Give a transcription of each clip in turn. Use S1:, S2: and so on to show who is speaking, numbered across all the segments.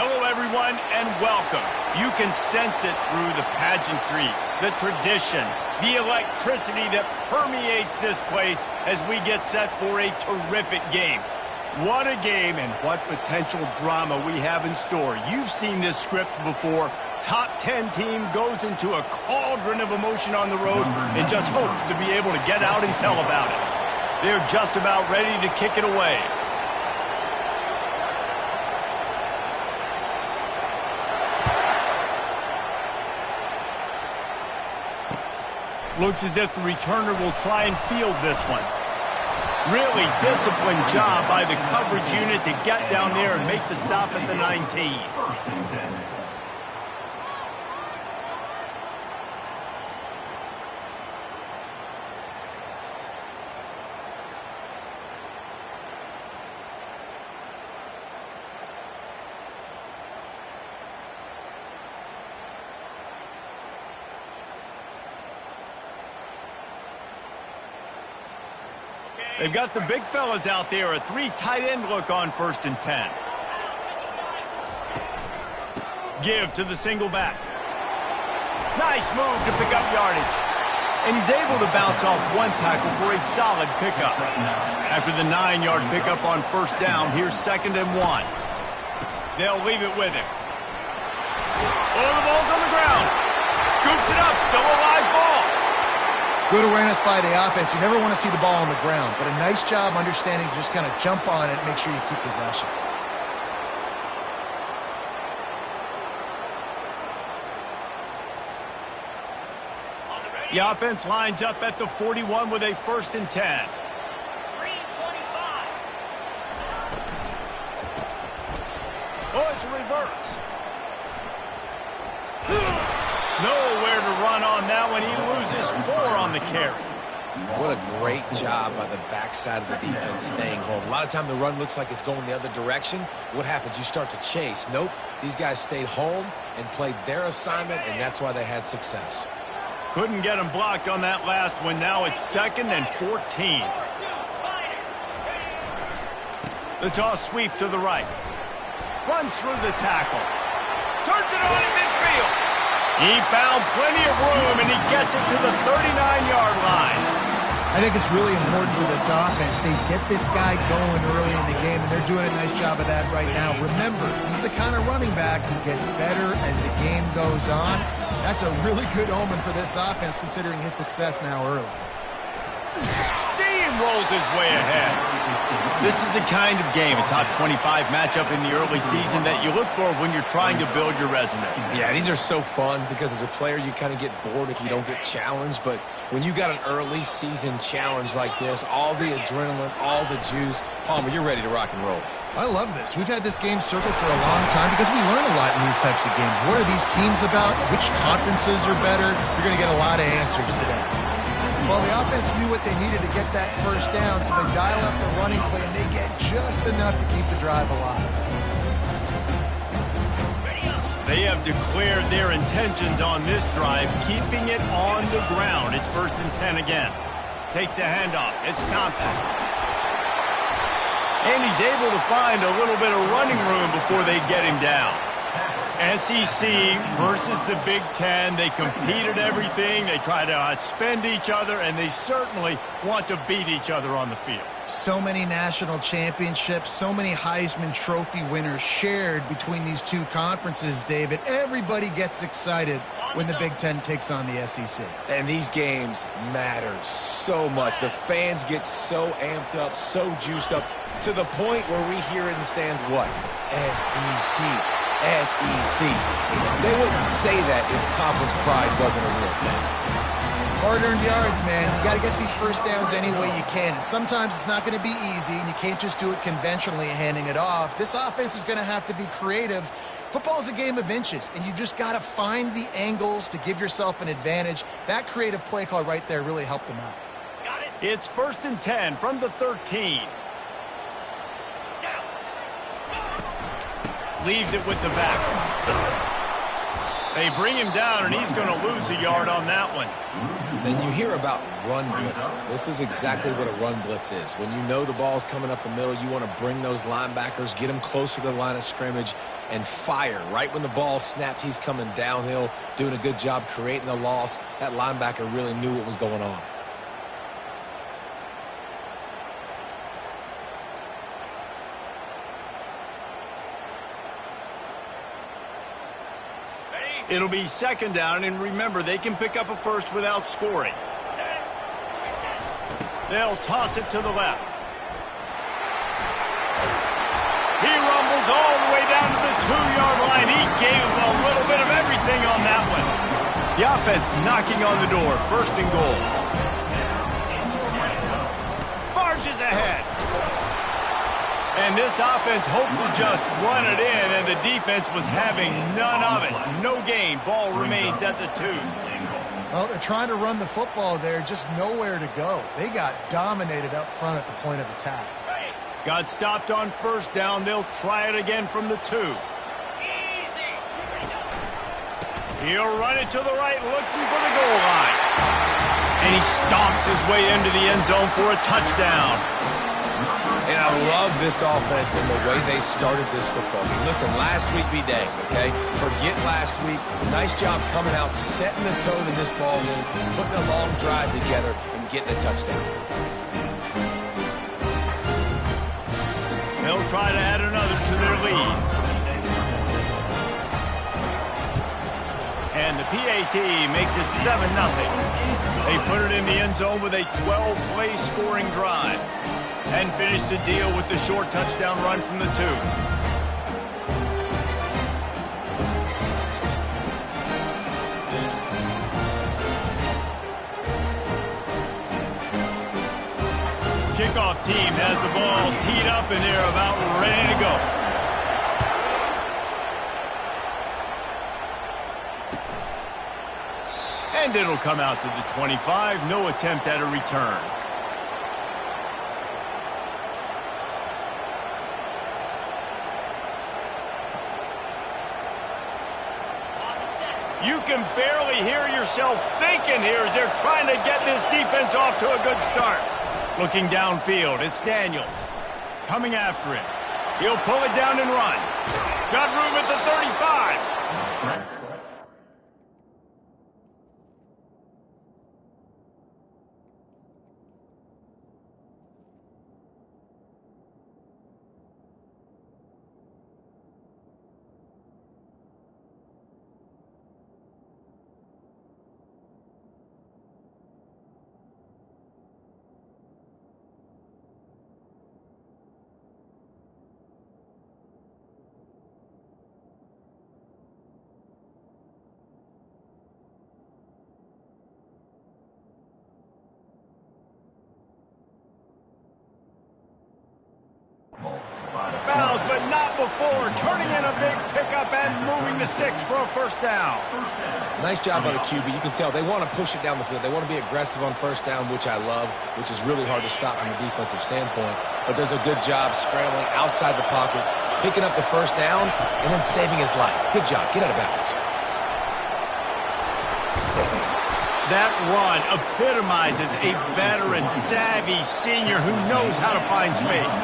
S1: Hello, everyone, and welcome. You can sense it through the pageantry, the tradition, the electricity that permeates this place as we get set for a terrific game. What a game and what potential drama we have in store. You've seen this script before. Top 10 team goes into a cauldron of emotion on the road and just hopes to be able to get out and tell about it. They're just about ready to kick it away. Looks as if the returner will try and field this one. Really disciplined job by the coverage unit to get down there and make the stop at the 19. They've got the big fellas out there, a 3 tight end look on 1st and 10. Give to the single back. Nice move to pick up yardage. And he's able to bounce off one tackle for a solid pickup. After the 9-yard pickup on 1st down, here's 2nd and 1. They'll leave it with him. Oh, the ball's on the ground. Scoops it up, still a live ball.
S2: Good awareness by the offense. You never want to see the ball on the ground, but a nice job understanding to just kind of jump on it and make sure you keep possession.
S1: The offense lines up at the 41 with a 1st and 10. Oh, it's a reverse. Nowhere to run on that one. He loses 4 on the carry.
S3: What a great job by the backside of the defense staying home. A lot of time the run looks like it's going the other direction. What happens? You start to chase. Nope. These guys stayed home and played their assignment, and that's why they had success.
S1: Couldn't get him blocked on that last one. Now it's 2nd and 14. The toss sweep to the right. Runs through the tackle. Turns it on in midfield. He found plenty of room, and he gets it to the 39-yard line.
S2: I think it's really important for this offense. They get this guy going early in the game, and they're doing a nice job of that right now. Remember, he's the kind of running back who gets better as the game goes on. That's a really good omen for this offense, considering his success now early.
S1: Steamrolls his way ahead. This is the kind of game, a top 25 matchup in the early season, that you look for when you're trying to build your resume.
S3: Yeah, these are so fun because as a player you kind of get bored if you don't get challenged, but when you got an early season challenge like this, all the adrenaline, all the juice, Palmer, you're ready to rock and roll.
S2: I love this. We've had this game circled for a long time because we learn a lot in these types of games. What are these teams about? Which conferences are better? You're going to get a lot of answers today. Well, the offense knew what they needed to get that 1st down, so they dial up the running play, and they get just enough to keep the drive alive.
S1: They have declared their intentions on this drive, keeping it on the ground. It's 1st and 10 again. Takes the handoff. It's Thompson. And he's able to find a little bit of running room before they get him down. SEC versus the Big Ten. They compete at everything. They try to outspend each other, and they certainly want to beat each other on the field.
S2: So many national championships, so many Heisman Trophy winners shared between these two conferences, David. Everybody gets excited when the Big Ten takes on the SEC.
S3: And these games matter so much. The fans get so amped up, so juiced up, to the point where we hear in the stands what? SEC. SEC. They wouldn't say that if conference pride wasn't a real thing.
S2: Hard-earned yards, man. You got to get these 1st downs any way you can. And sometimes it's not going to be easy, and you can't just do it conventionally handing it off. This offense is going to have to be creative. Football is a game of inches, and you've just got to find the angles to give yourself an advantage. That creative play call right there really helped them out.
S1: It's 1st and 10 from the 13. Leaves it with the back. They bring him down, and he's going to lose a yard on that one.
S3: And you hear about run blitzes. This is exactly what a run blitz is. When you know the ball's coming up the middle, you want to bring those linebackers, get them closer to the line of scrimmage, and fire. Right when the ball snapped, he's coming downhill, doing a good job creating the loss. That linebacker really knew what was going on.
S1: It'll be second down, and remember, they can pick up a first without scoring. They'll toss it to the left. He rumbles all the way down to the 2-yard line. He gave a little bit of everything on that one. The offense knocking on the door. First and goal. Barges ahead. And this offense hoped to just run it in, and the defense was having none of it. No gain. Ball remains at the 2.
S2: Well, they're trying to run the football there, just nowhere to go. They got dominated up front at the point of attack.
S1: Got stopped on first down. They'll try it again from the 2. He'll run it to the right, looking for the goal line. And he stomps his way into the end zone for a touchdown.
S3: And I love this offense and the way they started this football game. Listen, last week be dang, okay? Forget last week. Nice job coming out, setting the tone in this ball game, putting a long drive together, and getting a touchdown.
S1: They'll try to add another to their lead. And the PAT makes it 7-0. They put it in the end zone with a 12-play scoring drive. And finish the deal with the short touchdown run from the 2. Kickoff team has the ball teed up and they're about ready to go. And it'll come out to the 25. No attempt at a return. You can barely hear yourself thinking here as they're trying to get this defense off to a good start. Looking downfield, it's Daniels. Coming after him. He'll pull it down and run. Got room at the 35. Fouls, but not before. Turning in a big pickup and moving the sticks for a first down.
S3: Nice job by the QB. You can tell they want to push it down the field. They want to be aggressive on first down, which I love, which is really hard to stop from a defensive standpoint. But does a good job scrambling outside the pocket, picking up the first down, and then saving his life. Good job. Get out of bounds.
S1: That run epitomizes a veteran, savvy senior who knows how to find space.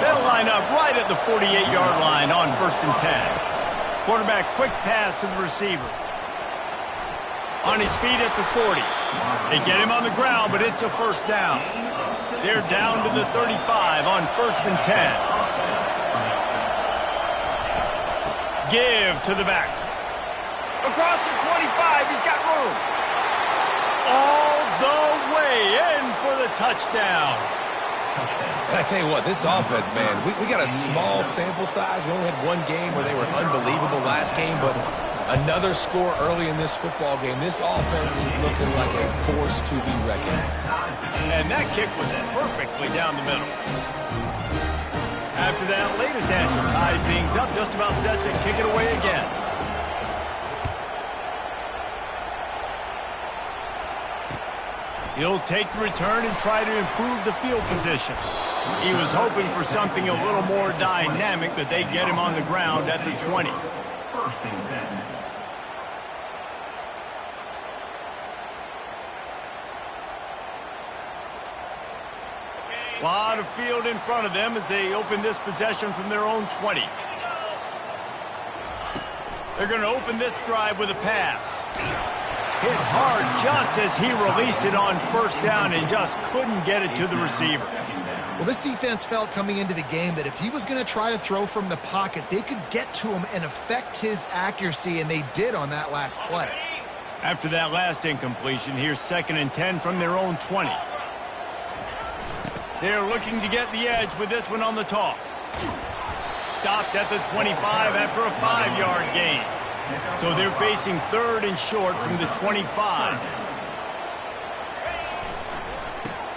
S1: They'll line up right at the 48-yard line on 1st and 10. Quarterback quick pass to the receiver. On his feet at the 40. They get him on the ground, but it's a first down. They're down to the 35 on 1st and 10. Give to the back. Across the 25, he's got room. All the way in for the touchdown.
S3: And I tell you what, this offense, man, we got a small sample size. We only had one game where they were unbelievable last game, but another score early in this football game. This offense is looking like a force to be reckoned with.
S1: And that kick was perfectly down the middle. After that latest answer tied things up, just about set to kick it away again. He'll take the return and try to improve the field position. He was hoping for something a little more dynamic, but they get him on the ground at the 20. A lot of field in front of them as they open this possession from their own 20. They're going to open this drive with a pass. Hit hard just as he released it on first down and just couldn't get it to the receiver.
S2: Well, this defense felt coming into the game that if he was going to try to throw from the pocket, they could get to him and affect his accuracy, and they did on that last play.
S1: After that last incompletion, here's 2nd and 10 from their own 20. They're looking to get the edge with this one on the toss. Stopped at the 25 after a 5-yard gain. So they're facing 3rd and short from the 25.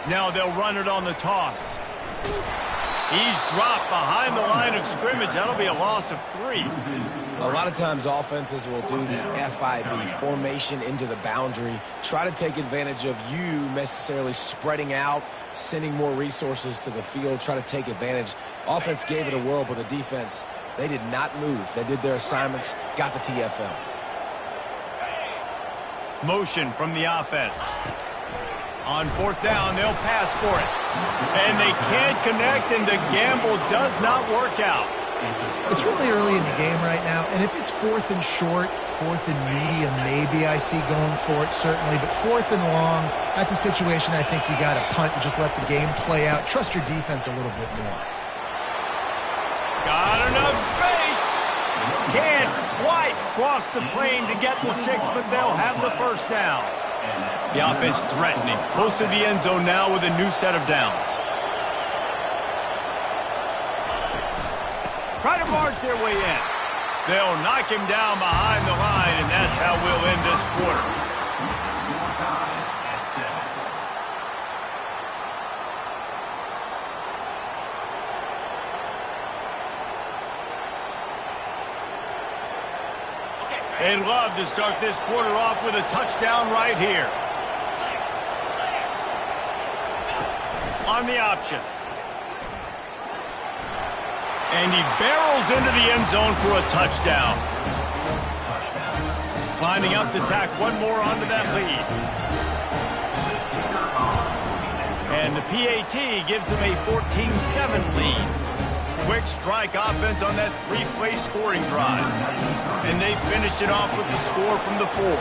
S1: Now they'll run it on the toss. He's dropped behind the line of scrimmage. That'll be a loss of 3.
S3: A lot of times offenses will do the FIB, formation into the boundary, try to take advantage of you necessarily spreading out, sending more resources to the field, try to take advantage. Offense gave it a whirl, but the defense, they did not move. They did their assignments, got the TFL.
S1: Motion from the offense. On 4th down, they'll pass for it. And they can't connect, and the gamble does not work out.
S2: It's really early in the game right now, and if it's 4th and short, 4th and medium, maybe I see going for it, certainly. But 4th and long, that's a situation I think you got to punt and just let the game play out. Trust your defense a little bit more.
S1: Got enough space. Can't quite cross the plane to get the 6, but they'll have the first down. The offense threatening, close to the end zone now with a new set of downs. Try to march their way in. They'll knock him down behind the line, and that's how we'll end this quarter. They'd love to start this quarter off with a touchdown right here. On the option. And he barrels into the end zone for a touchdown. Lining up to tack one more onto that lead. And the PAT gives them a 14-7 lead. Quick strike offense on that 3-play scoring drive. And they finished it off with the score from the 4.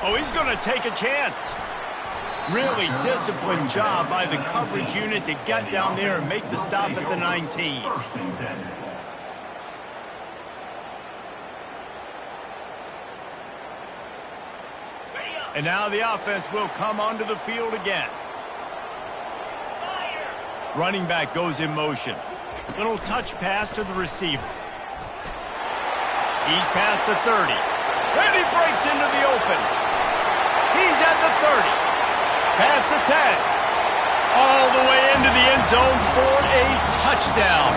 S1: Oh, he's going to take a chance. Really disciplined job by the coverage unit to get down there and make the stop at the 19. And now the offense will come onto the field again. Running back goes in motion. Little touch pass to the receiver. He's past the 30. And he breaks into the open. He's at the 30. Past the 10. All the way into the end zone for a touchdown.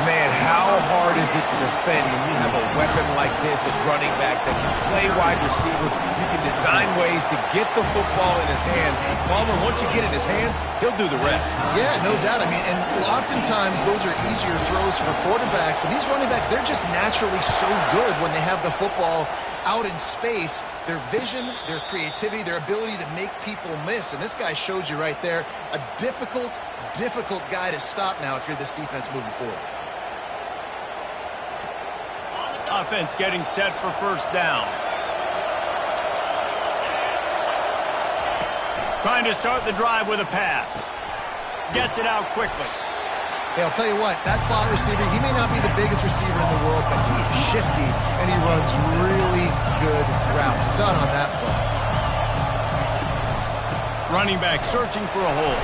S3: Man, how hard is it to defend when you have a weapon like this at running back that can play wide receiver? You can design ways to get the football in his hand. Palmer, once you get it in his hands, he'll do the rest.
S2: Yeah, no doubt. I mean, and oftentimes those are easier throws for quarterbacks. And these running backs, they're just naturally so good when they have the football out in space. Their vision, their creativity, their ability to make people miss. And this guy showed you right there, a difficult guy to stop now if you're this defense moving forward.
S1: Offense getting set for first down. Trying to start the drive with a pass. Gets it out quickly.
S2: Hey, I'll tell you what, that slot receiver, he may not be the biggest receiver in the world, but he is shifty, and he runs really good routes. You saw it on that play.
S1: Running back searching for a hole.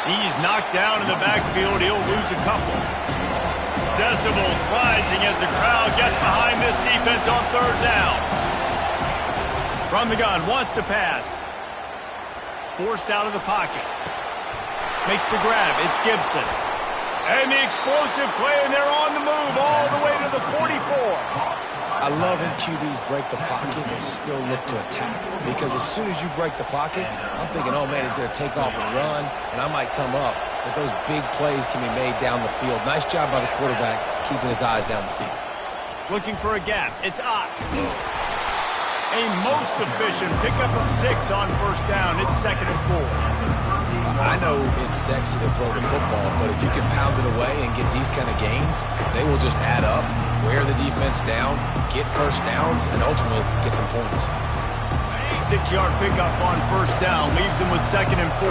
S1: He's knocked down in the backfield. He'll lose a couple. Decibels rising as the crowd gets behind this defense on third down. From the gun, wants to pass. Forced out of the pocket. Makes the grab. It's Gibson. And the explosive play, and they're on the move all the way to the 44.
S3: I love when QBs break the pocket and still look to attack. Because as soon as you break the pocket, I'm thinking, oh, man, he's going to take off and run, and I might come up. But those big plays can be made down the field. Nice job by the quarterback keeping his eyes down the field.
S1: Looking for a gap. It's Ott. A most efficient pickup of 6 on first down. It's 2nd and 4.
S3: I know it's sexy to throw the football, but if you can pound it away and get these kind of gains, they will just add up, wear the defense down, get first downs, and ultimately get some points.
S1: 6-yard pickup on first down leaves them with 2nd and 4.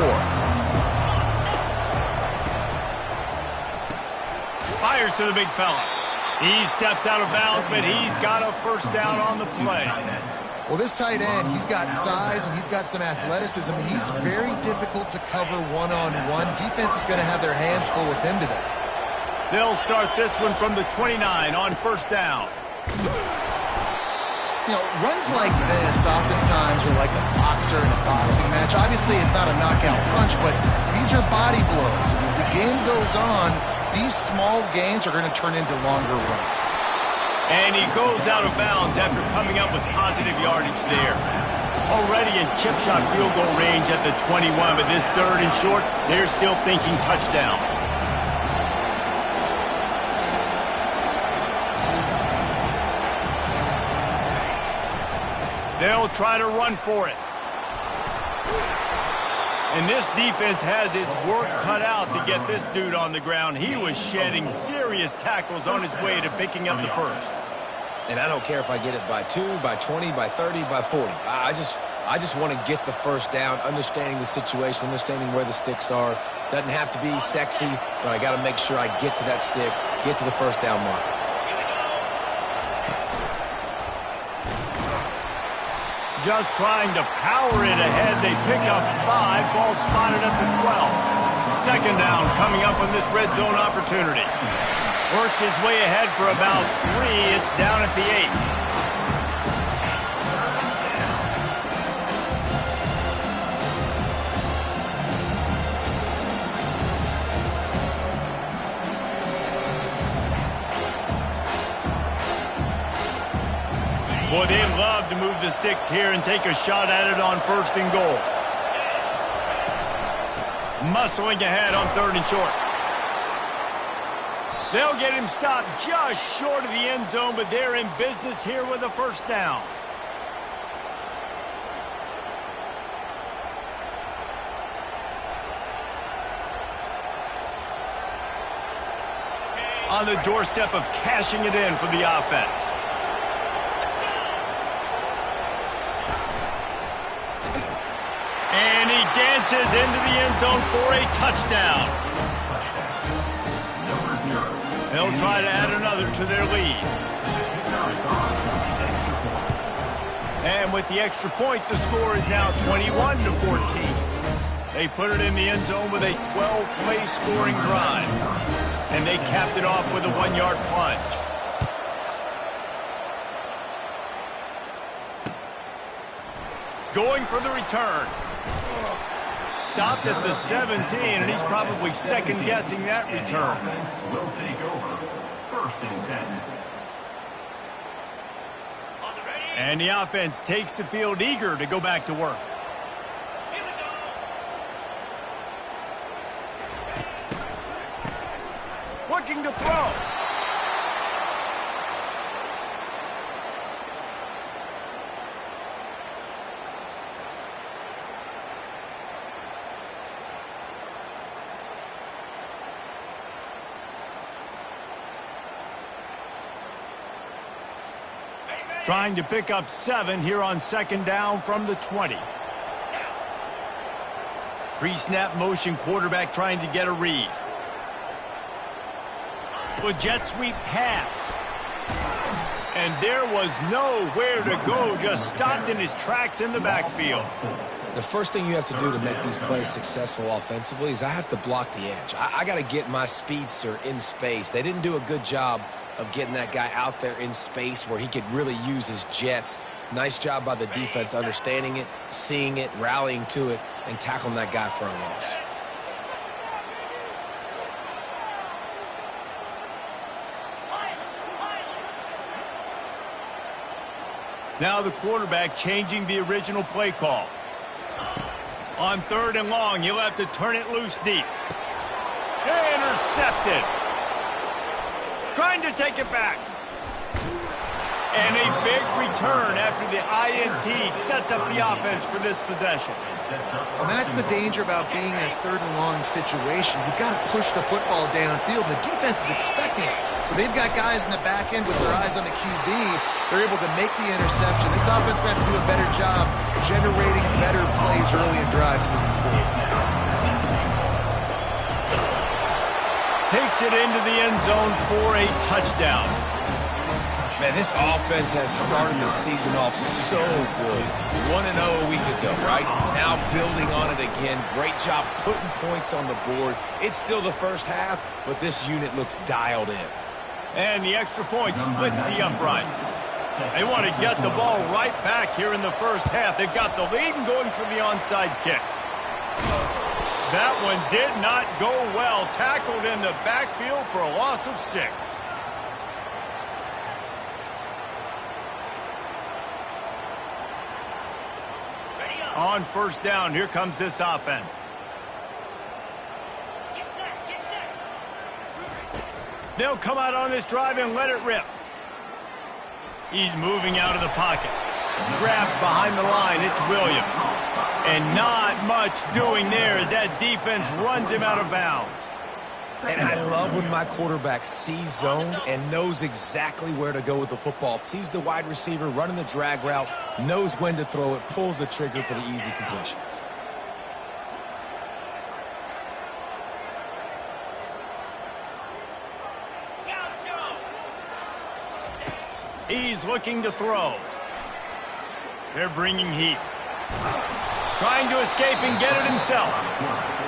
S1: Fires to the big fella. He steps out of bounds, but he's got a first down on the play.
S2: Well, this tight end, he's got size and he's got some athleticism, and he's very difficult to cover one-on-one. Defense is going to have their hands full with him today.
S1: They'll start this one from the 29 on first down.
S2: You know, runs like this oftentimes are like a boxer in a boxing match. Obviously, it's not a knockout punch, but these are body blows. And as the game goes on, these small gains are going to turn into longer runs.
S1: And he goes out of bounds after coming up with positive yardage there. Already in chip shot field goal range at the 21, but this 3rd and short, they're still thinking touchdown. They'll try to run for it. And this defense has its work cut out to get this dude on the ground. He was shedding serious tackles on his way to picking up the first.
S3: And I don't care if I get it by 2, by 20, by 30, by 40. I just want to get the first down, understanding the situation, understanding where the sticks are. Doesn't have to be sexy, but I got to make sure I get to that stick, get to the first down mark.
S1: Just trying to power it ahead. They pick up 5. Ball spotted at the 12. 2nd down coming up on this red zone opportunity. Works his way ahead for about 3. It's down at the 8. Boy, they love to move the sticks here and take a shot at it on 1st and goal. Muscling ahead on 3rd and short. They'll get him stopped just short of the end zone, but they're in business here with a first down. On the doorstep of cashing it in for the offense. And he dances into the end zone for a touchdown. They'll try to add another to their lead. And with the extra point, the score is now 21-14. They put it in the end zone with a 12-play scoring drive. And they capped it off with a 1-yard plunge. Going for the return. Stopped at the 17, and he's probably second-guessing that return.
S4: Will take over. 1st and 10.
S1: And the offense takes the field eager to go back to work. Looking to throw. Trying to pick up 7 here on 2nd down from the 20. Pre-snap motion, quarterback trying to get a read. A jet sweep pass. And there was nowhere to go, just stopped in his tracks in the backfield.
S3: The first thing you have to do to make these plays successful offensively is I have to block the edge. I got to get my speedster in space. They didn't do a good job of getting that guy out there in space where he could really use his jets. Nice job by the defense understanding it, seeing it, rallying to it, and tackling that guy for a loss.
S1: Now the quarterback changing the original play call. On 3rd and long, he'll have to turn it loose deep. Intercepted. Trying to take it back. And a big return after the INT sets up the offense for this possession.
S2: And that's the danger about being in a third and long situation. You've got to push the football downfield, and the defense is expecting it. So they've got guys in the back end with their eyes on the QB. They're able to make the interception. This offense is going to have to do a better job generating better plays early in drives moving forward.
S1: Takes it into the end zone for a touchdown.
S3: Man, this offense has started the season off so good. 1-0 a week ago, right? Now building on it again. Great job putting points on the board. It's still the first half, but this unit looks dialed in.
S1: And the extra point splits the uprights. They want to get the ball right back here in the first half. They've got the lead and going for the onside kick. That one did not go well. Tackled in the backfield for a loss of 6. On first down, here comes this offense. They'll come out on this drive and let it rip. He's moving out of the pocket. Grabbed behind the line, it's Williams. And not much doing there as that defense runs him out of bounds.
S3: And I love when my quarterback sees zone and knows exactly where to go with the football. Sees the wide receiver running the drag route, knows when to throw it, pulls the trigger for the easy completion.
S1: He's looking to throw. They're bringing heat. Trying to escape and get it himself.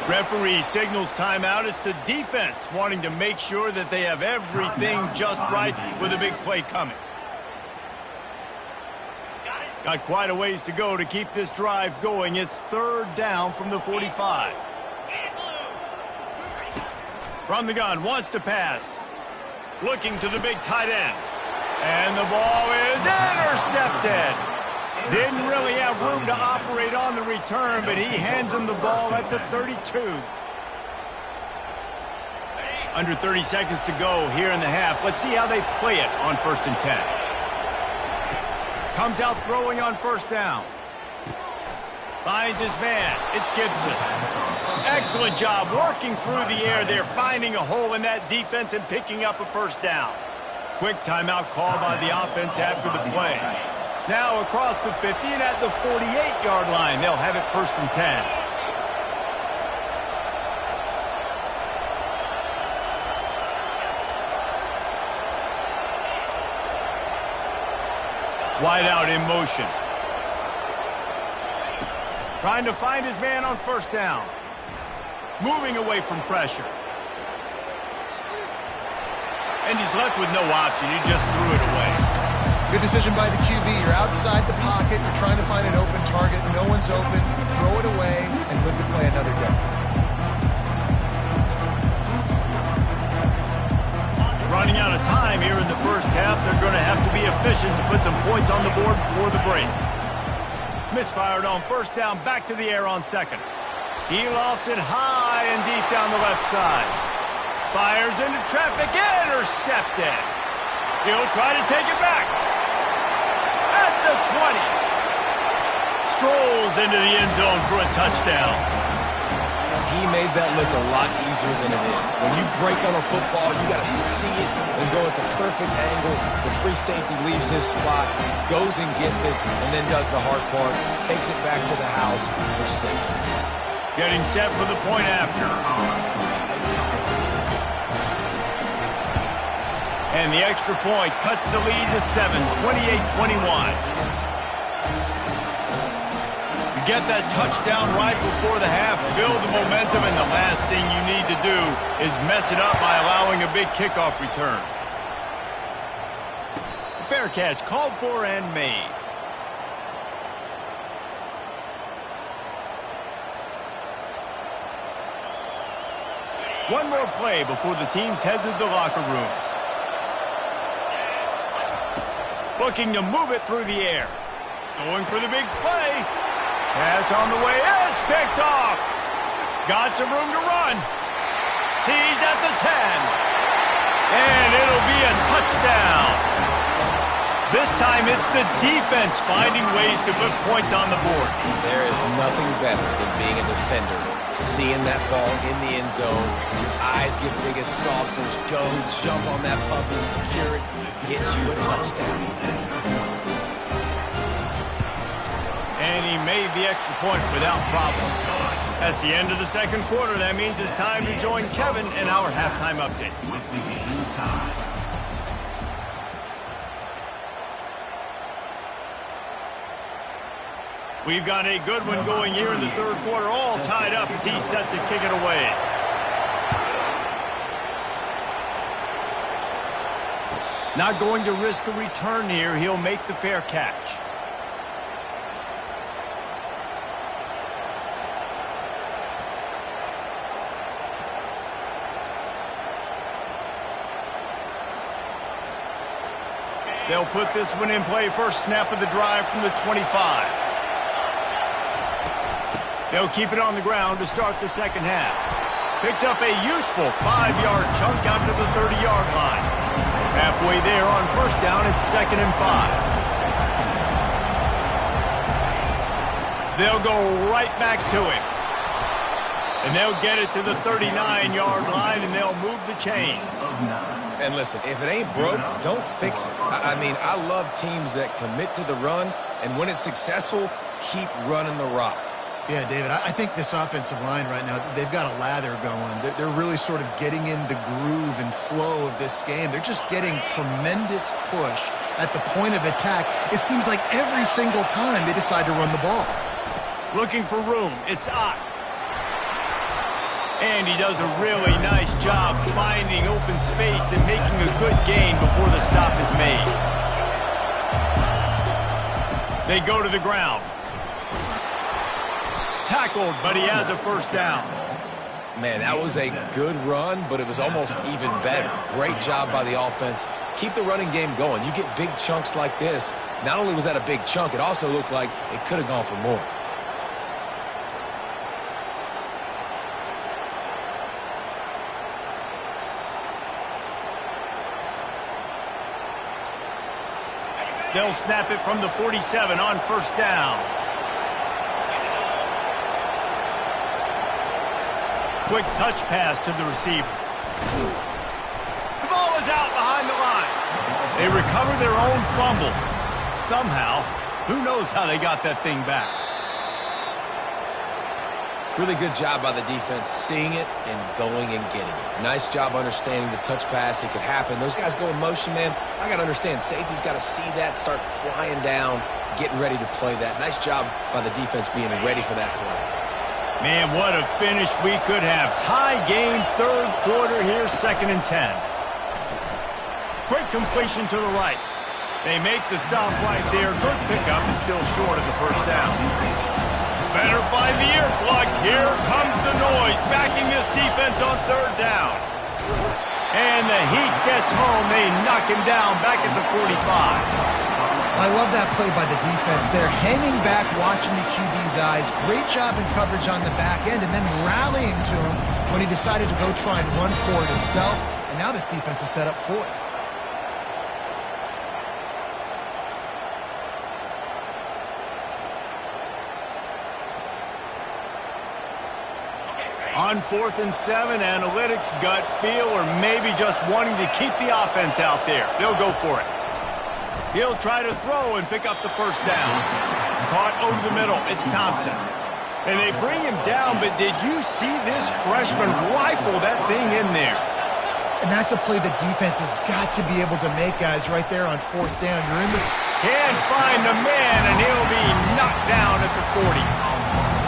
S1: Referee signals timeout. It's the defense wanting to make sure that they have everything just right with a big play coming. Got quite a ways to go to keep this drive going. It's third down from the 45. From the gun, wants to pass. Looking to the big tight end. And the ball is intercepted. Didn't really have room to operate on the return, but he hands him the ball at the 32. Under 30 seconds to go here in the half. Let's see how they play it on 1st and 10. Comes out throwing on first down. Finds his man. It's Gibson. Excellent job working through the air there, finding a hole in that defense and picking up a first down. Quick timeout call by the offense after the play. Now across the 50 and at the 48-yard line. They'll have it 1st and 10. Wide out in motion. Trying to find his man on first down. Moving away from pressure. And he's left with no option. He just threw it away.
S2: Good decision by the QB. You're outside the pocket. You're trying to find an open target. No one's open. Throw it away and live to play another down.
S1: Running out of time here in the first half. They're going to have to be efficient to put some points on the board before the break. Misfired on first down. Back to the air on second. He lofts it high and deep down the left side. Fires into traffic. Intercepted. He'll try to take it back. At the 20. Strolls into the end zone for a touchdown.
S3: He made that look a lot easier than it is. When you break on a football, you got to see it and go at the perfect angle. The free safety leaves his spot, goes and gets it, and then does the hard part, takes it back to the house for 6.
S1: Getting set for the point after. And the extra point cuts the lead to 7, 28-21. You get that touchdown right before the half, build the momentum, and the last thing you need to do is mess it up by allowing a big kickoff return. Fair catch called for and made. One more play before the teams head to the locker rooms. Looking to move it through the air. Going for the big play. Pass on the way. It's picked off. Got some room to run. He's at the 10. And it'll be a touchdown. This time it's the defense finding ways to put points on the board.
S3: There is nothing better than being a defender. Seeing that ball in the end zone, your eyes get big as saucers, go jump on that puck and secure it, get you a touchdown.
S1: And he made the extra point without problem. That's the end of the second quarter. That means it's time to join Kevin in our halftime update.
S4: With the game time.
S1: We've got a good one going here in the third quarter, all tied up as he's set to kick it away. Not going to risk a return here. He'll make the fair catch. They'll put this one in play. First snap of the drive from the 25. They'll keep it on the ground to start the second half. Picks up a useful 5-yard chunk out to the 30-yard line. Halfway there on first down, it's 2nd and 5. They'll go right back to him. And they'll get it to the 39-yard line, and they'll move the chains.
S3: And listen, if it ain't broke, don't fix it. I mean, I love teams that commit to the run, and when it's successful, keep running the rock.
S2: Yeah, David, I think this offensive line right now, they've got a lather going. They're really sort of getting in the groove and flow of this game. They're just getting tremendous push at the point of attack. It seems like every single time they decide to run the ball.
S1: Looking for room. It's Ott. And he does a really nice job finding open space and making a good gain before the stop is made. They go to the ground. Tackled, but he has a first down.
S3: Man, that was a good run, but it was almost even better. Great job by the offense. Keep the running game going. You get big chunks like this. Not only was that a big chunk, it also looked like it could have gone for more.
S1: They'll snap it from the 47 on first down. Quick touch pass to the receiver. The ball is out behind the line. They recover their own fumble. Somehow, who knows how they got that thing back.
S3: Really good job by the defense seeing it and going and getting it. Nice job understanding the touch pass. It could happen. Those guys go in motion, man. I got to understand, safety's got to see that, start flying down, getting ready to play that. Nice job by the defense being ready for that play.
S1: Man, what a finish we could have. Tie game, third quarter here, 2nd and 10. Quick completion to the right. They make the stop right there. Good pickup and still short of the first down. Better find the earplugs. Here comes the noise, backing this defense on third down. And the Heat gets home. They knock him down back at the 45.
S2: I love that play by the defense. They're hanging back, watching the QB's eyes. Great job in coverage on the back end, and then rallying to him when he decided to go try and run for it himself. And now this defense is set up fourth.
S1: On 4th and 7, analytics, gut feel, or maybe just wanting to keep the offense out there. They'll go for it. He'll try to throw and pick up the first down. Caught over the middle. It's Thompson. And they bring him down, but did you see this freshman rifle that thing in there?
S2: And that's a play the defense has got to be able to make, guys, right there on 4th down. You're in the...
S1: Can't find the man, and he'll be knocked down at the 40.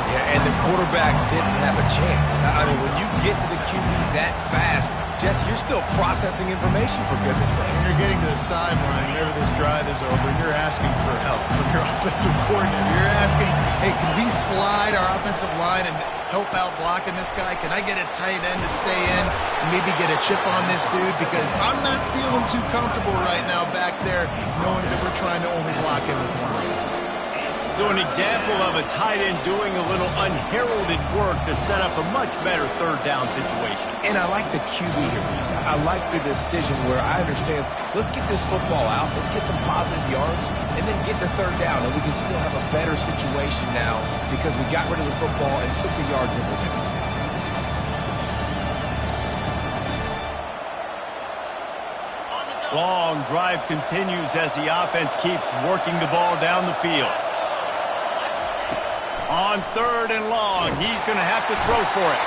S3: Yeah, and the quarterback didn't have a chance. I mean, when you get to the QB that fast, Jesse, you're still processing information, for goodness sakes.
S2: And you're getting to the sideline whenever this drive is over, and you're asking for help from your offensive coordinator. You're asking, hey, can we slide our offensive line and help out blocking this guy? Can I get a tight end to stay in and maybe get a chip on this dude? Because I'm not feeling too comfortable right now back there knowing that we're trying to only block him with one.
S1: So an example of a tight end doing a little unheralded work to set up a much better third down situation.
S3: And I like the QB here, Reese. I like the decision where I understand, let's get this football out, let's get some positive yards, and then get to third down, and we can still have a better situation now because we got rid of the football and took the yards that we're getting.
S1: Long drive continues as the offense keeps working the ball down the field. On third and long, he's going to have to throw for it.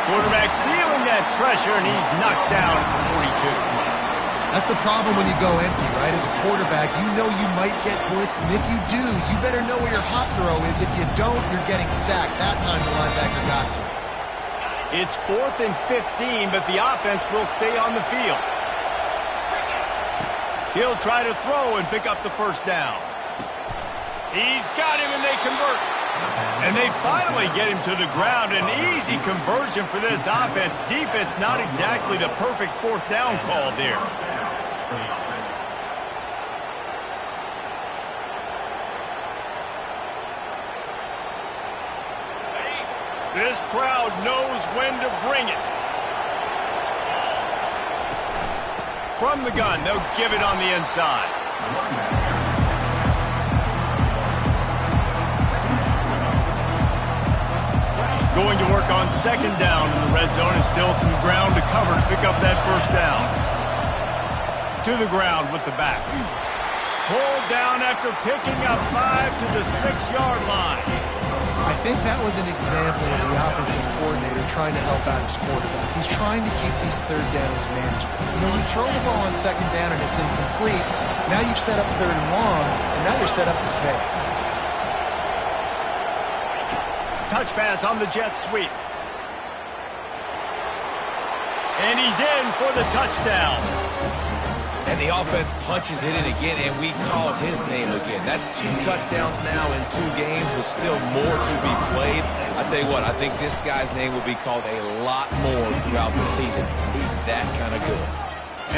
S1: Quarterback feeling that pressure, and he's knocked down at the 42.
S2: That's the problem when you go empty, right? As a quarterback, you know you might get blitzed, and if you do, you better know where your hot throw is. If you don't, you're getting sacked. That time the linebacker got to.
S1: It's 4th and 15, but the offense will stay on the field. He'll try to throw and pick up the first down. He's got him, and they convert. And they finally get him to the ground. An easy conversion for this offense. Defense not exactly the perfect fourth down call there. This crowd knows when to bring it. From the gun, they'll give it on the inside. Going to work on second down in the red zone, and still some ground to cover to pick up that first down. To the ground with the back. Pulled down after picking up 5 to the 6-yard line.
S2: I think that was an example of the offensive coordinator trying to help out his quarterback. He's trying to keep these third downs manageable. You know, you throw the ball on second down and it's incomplete. Now you've set up third and long, and now you're set up to fail.
S1: Touch pass on the jet sweep. And he's in for the touchdown.
S3: And the offense punches it in again, and we call his name again. That's 2 touchdowns now in 2 games with still more to be played. I tell you what, I think this guy's name will be called a lot more throughout the season. He's that kind of good.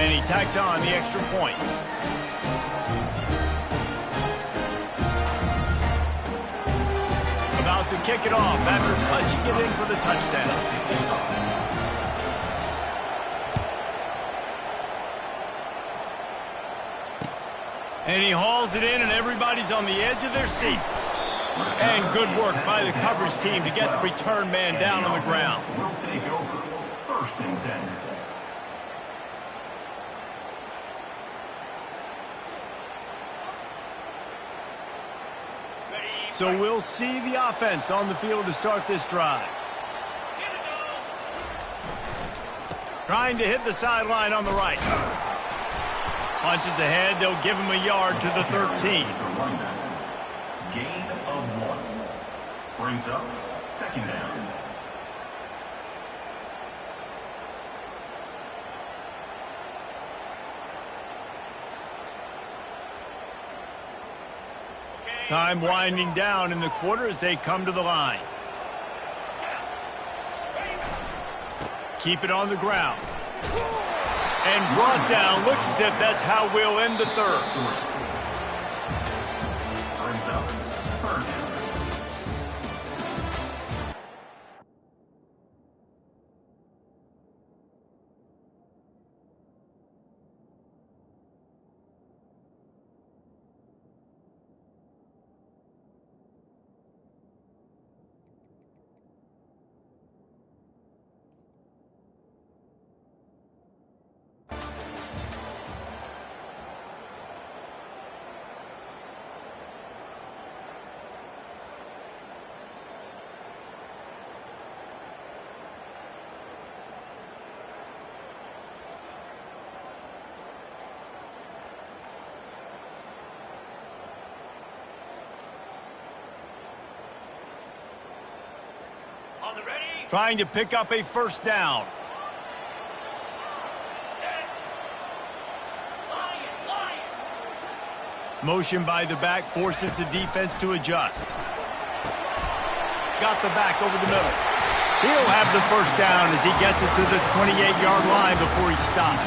S1: And he tacks on the extra point. About to kick it off after punching it in for the touchdown. And he hauls it in, and everybody's on the edge of their seats. And good work by the coverage team to get the return man down on the ground.
S4: Will take over. 1st and 10.
S1: So we'll see the offense on the field to start this drive. Trying to hit the sideline on the right. Punches ahead, they'll give him a yard to the 13.
S4: Gain of 1. Brings up 2nd down.
S1: Time winding down in the quarter as they come to the line. Keep it on the ground. And brought down. Looks as if that's how we'll end the third.
S4: Brings up 3rd down.
S1: Trying to pick up a first down. Motion by the back forces the defense to adjust. Got the back over the middle. He'll have the first down as he gets it to the 28-yard line before he stops.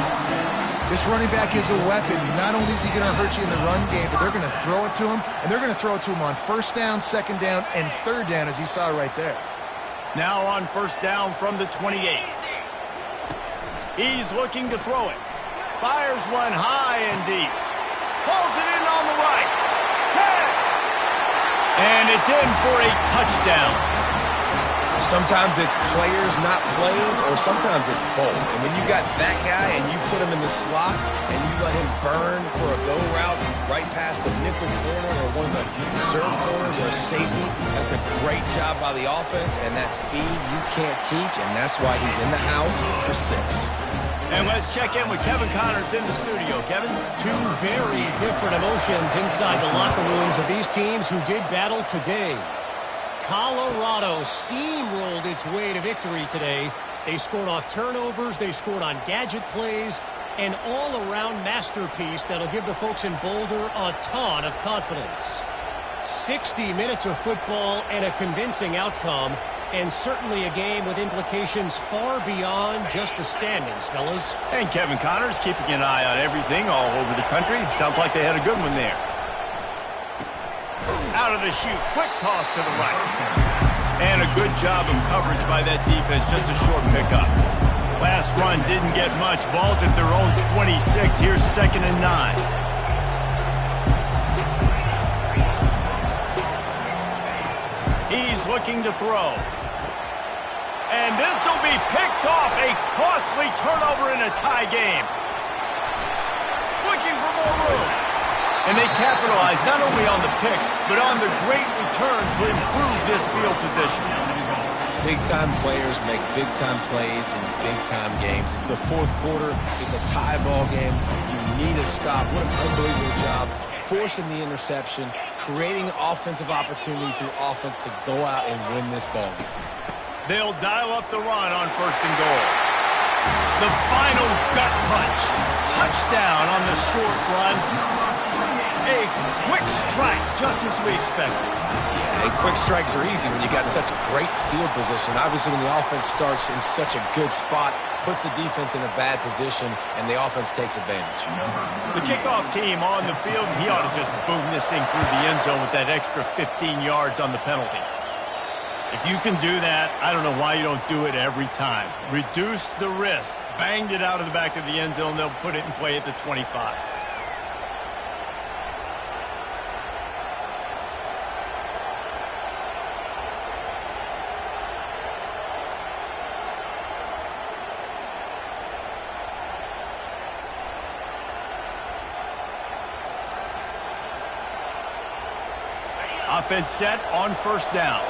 S2: This running back is a weapon. Not only is he going to hurt you in the run game, but they're going to throw it to him, and they're going to throw it to him on first down, second down, and third down, as you saw right there.
S1: Now on first down from the 28. He's looking to throw it. Fires one high and deep. Pulls it in on the right. 10. And it's in for a touchdown.
S3: Sometimes it's players, not plays, or sometimes it's both. And when you got that guy and you put him in the slot and you let him burn for a go route right past a nickel corner or one of the reserve corners or a safety, that's a great job by the offense. And that speed you can't teach, and that's why he's in the house for 6.
S1: And let's check in with Kevin Connors in the studio. Kevin?
S5: Two very different emotions inside the locker rooms of these teams who did battle today. Colorado steamrolled its way to victory today. They scored off turnovers, they scored on gadget plays, an all-around masterpiece that'll give the folks in Boulder a ton of confidence. 60 minutes of football and a convincing outcome, and certainly a game with implications far beyond just the standings, fellas.
S1: And Kevin Connors keeping an eye on everything all over the country. Sounds like they had a good one there. Out of the chute, quick toss to the right. And a good job of coverage by that defense, just a short pickup. Last run didn't get much. Ball's at their own 26. Here's 2nd and 9. He's looking to throw. And this will be picked off. A costly turnover in a tie game. Looking for more room. And they capitalize not only on the pick, but on the great return to improve this field position.
S3: Big-time players make big-time plays in big-time games. It's the fourth quarter. It's a tie ball game. You need a stop. What an unbelievable job forcing the interception, creating offensive opportunity for your offense to go out and win this ball game.
S1: They'll dial up the run on 1st and goal. The final gut punch. Touchdown on the short run. A quick strike, just as we expected.
S3: Yeah, quick strikes are easy when you got such great field position. Obviously, when the offense starts in such a good spot, puts the defense in a bad position, and the offense takes advantage.
S1: The kickoff team on the field, he ought to just boom this thing through the end zone with that extra 15 yards on the penalty. If you can do that, I don't know why you don't do it every time. Reduce the risk. Banged it out of the back of the end zone. They'll put it in play at the 25. Offense set on 1st down.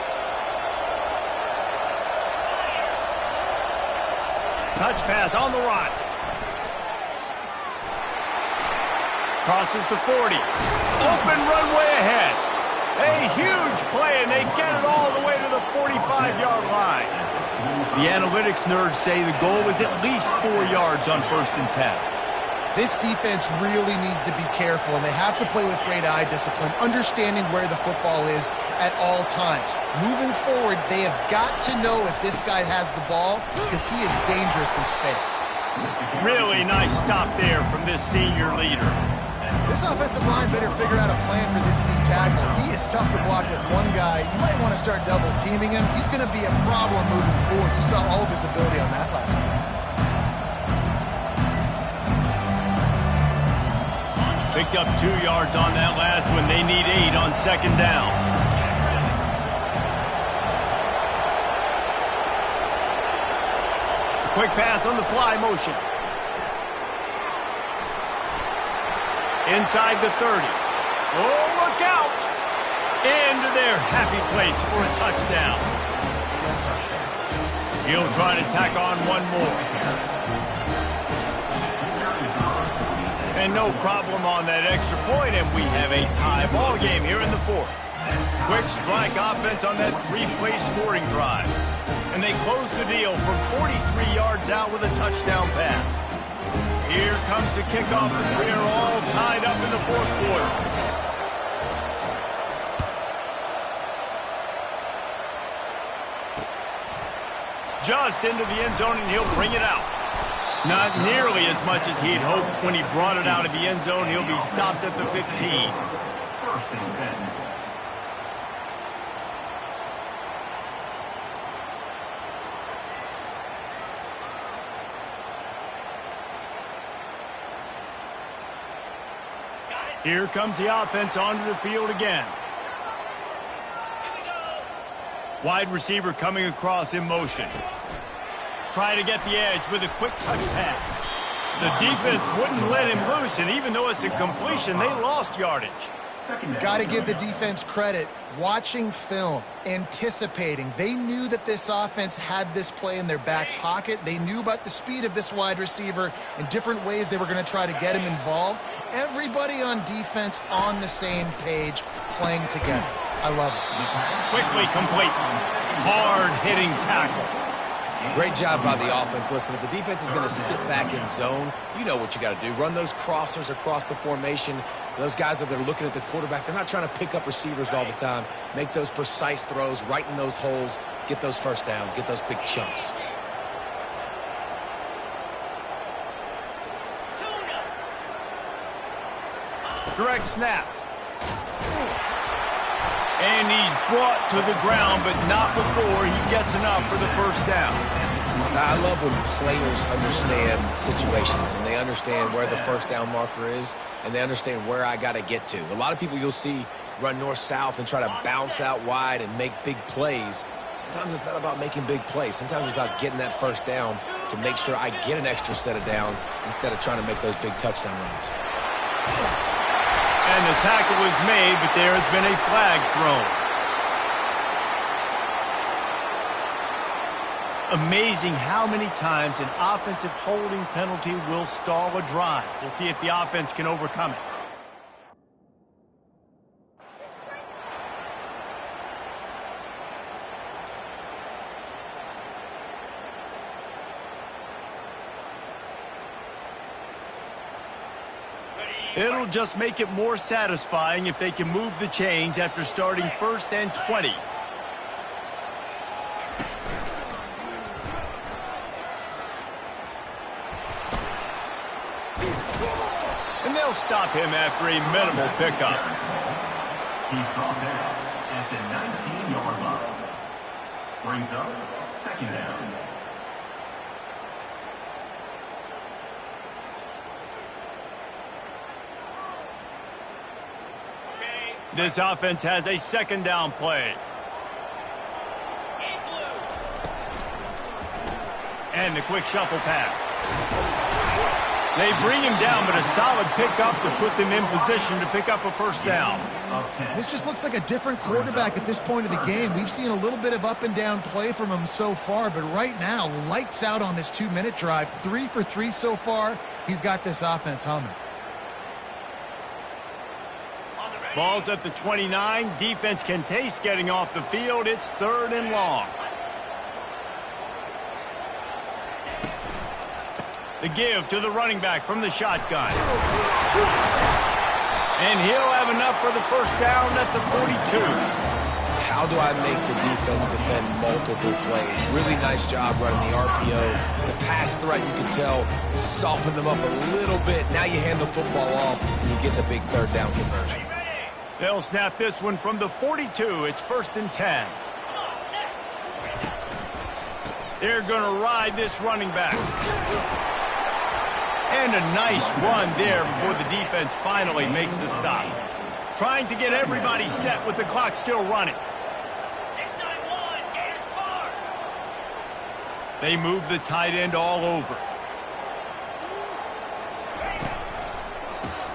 S1: Touch pass on the run. Crosses to 40. Open runway ahead. A huge play, and they get it all the way to the 45-yard line. The analytics nerds say the goal was at least 4 yards on 1st and 10.
S2: This defense really needs to be careful, and they have to play with great eye discipline, understanding where the football is at all times. Moving forward, they have got to know if this guy has the ball, because he is dangerous in space.
S1: Really nice stop there from this senior leader.
S2: This offensive line better figure out a plan for this D tackle. He is tough to block with one guy. You might want to start double-teaming him. He's going to be a problem moving forward. You saw all of his ability on that last one.
S1: Picked up 2 yards on that last one. They need 8 on 2nd down. Quick pass on the fly motion. Inside the 30. Oh, look out! Into their happy place for a touchdown. He'll try to tack on one more. And no problem on that extra point, and we have a tie ball game here in the 4th. Quick strike offense on that 3-play scoring drive. And they close the deal from 43 yards out with a touchdown pass. Here comes the kickoff as we are all tied up in the 4th quarter. Just into the end zone, and he'll bring it out. Not nearly as much as he'd hoped when he brought it out of the end zone. He'll be stopped at the 15.
S4: First and 10.
S1: Here comes the offense onto the field again. Wide receiver coming across in motion. Try to get the edge with a quick touch pass. The defense wouldn't let him loose, and even though it's a completion, they lost yardage.
S2: Got to give the defense credit. Watching film, anticipating. They knew that this offense had this play in their back pocket. They knew about the speed of this wide receiver and different ways they were going to try to get him involved. Everybody on defense on the same page, playing together. I love it.
S1: Quickly complete. Hard-hitting tackle.
S3: Great job by the offense. Listen, if the defense is going to sit back in zone, you know what you got to do. Run those crossers across the formation. Those guys that are looking at the quarterback, they're not trying to pick up receivers all the time. Make those precise throws, right in those holes, get those first downs, get those big chunks.
S1: Direct snap. And he's brought to the ground, but not before he gets enough for the first down.
S3: I love when players understand situations and they understand where the first down marker is and they understand where I got to get to. A lot of people you'll see run north-south and try to bounce out wide and make big plays. Sometimes it's not about making big plays. Sometimes it's about getting that first down to make sure I get an extra set of downs instead of trying to make those big touchdown runs.
S1: And the tackle is made, but there has been a flag thrown. Amazing how many times an offensive holding penalty will stall a drive. We'll see if the offense can overcome it. It'll just make it more satisfying if they can move the chains after starting 1st and 20. And they'll stop him after a minimal pickup.
S4: He's brought down at the 19-yard line. Brings up 2nd down.
S1: This offense has a 2nd down play. And the quick shuffle pass. They bring him down, but a solid pickup to put them in position to pick up a first down.
S2: This just looks like a different quarterback at this point of the game. We've seen a little bit of up and down play from him so far, but right now, lights out on this 2-minute drive. 3 for 3 so far. He's got this offense humming.
S1: Ball's at the 29. Defense can taste getting off the field. It's 3rd and long. The give to the running back from the shotgun. And he'll have enough for the first down at the 42.
S3: How do I make the defense defend multiple plays? Really nice job running the RPO. The pass threat, you can tell, softened them up a little bit. Now you hand the football off, and you get the big 3rd down conversion.
S1: They'll snap this one from the 42. It's 1st and 10. They're going to ride this running back. And a nice run there before the defense finally makes the stop. Trying to get everybody set with the clock still running.
S6: 691, Gators score.
S1: They move the tight end all over.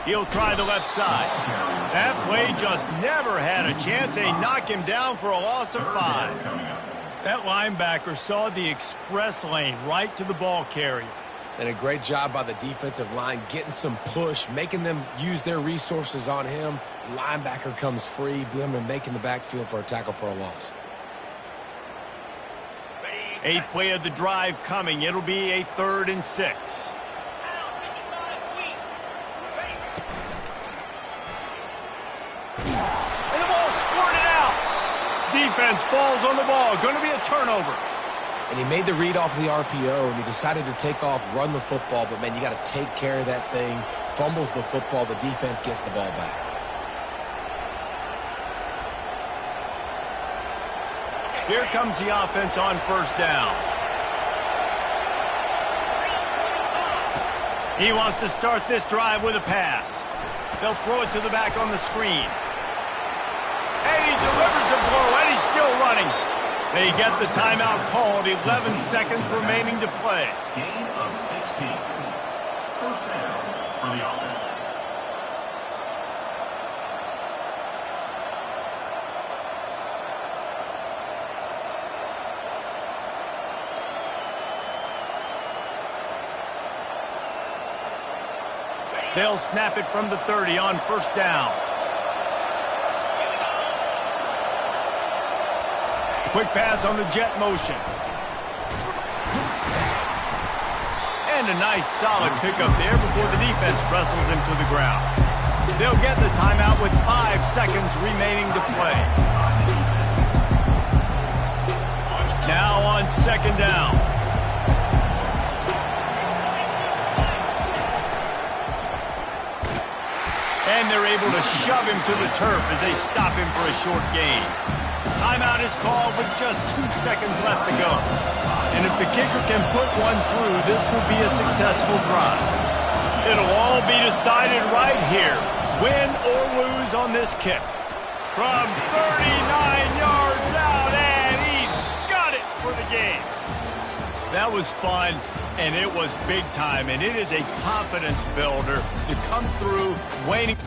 S1: He'll try the left side. That play just never had a chance. They knock him down for a loss of 5. That linebacker saw the express lane right to the ball carrier.
S3: And a great job by the defensive line getting some push, making them use their resources on him. Linebacker comes free, Bloomer making the backfield for a tackle for a loss.
S1: 8th play of the drive coming. It'll be a 3rd and 6. And the ball squirted out. Defense falls on the ball. Going to be a turnover.
S3: And he made the read off of the RPO, and he decided to take off, run the football. But, man, you got to take care of that thing. Fumbles the football. The defense gets the ball back.
S1: Here comes the offense on first down. He wants to start this drive with a pass. They'll throw it to the back on the screen. And he delivers the blow, and he's still running. They get the timeout called. 11 seconds remaining to play.
S4: Gain of 16. First down for the offense.
S1: They'll snap it from the 30 on first down. Quick pass on the jet motion. And a nice solid pickup there before the defense wrestles him to the ground. They'll get the timeout with 5 seconds remaining to play. Now on second down. And they're able to shove him to the turf as they stop him for a short gain. Timeout is called with just 2 seconds left to go. And if the kicker can put one through, this will be a successful drive. It'll all be decided right here, win or lose on this kick. From 39 yards out, and he's got it for the game. That was fun, and it was big time, and it is a confidence builder to come through waiting.